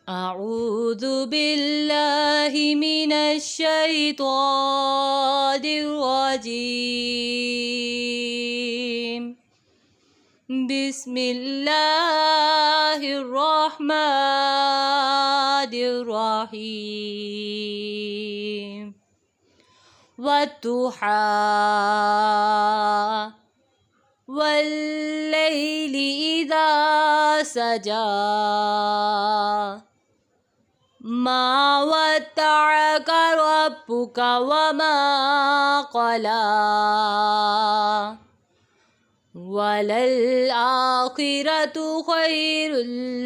أعوذ بالله من الشيطان الرجيم. بسم الله الرحمن الرحيم. والضحى والليل إذا سجى ما ودعك ربك وما قلى وللآخرة خير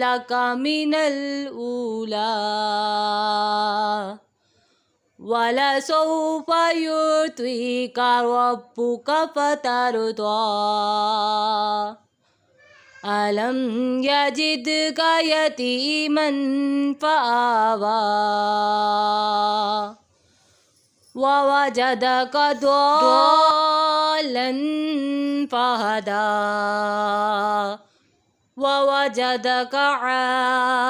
لك من الأولى ولسوف يعطيك ربك فترضى ألم يجدك يتيما فآوى ووجدك ضالا فهدى ووجدك عائلا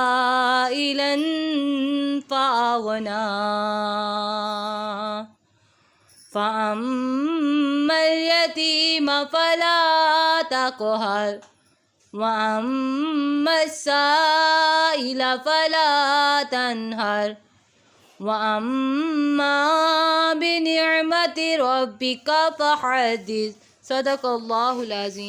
فأغنى فأما اليتيم فلا تقهر وأما السائل فلا تنهر وأما بنعمة ربك فحدث. صدق الله العظيم.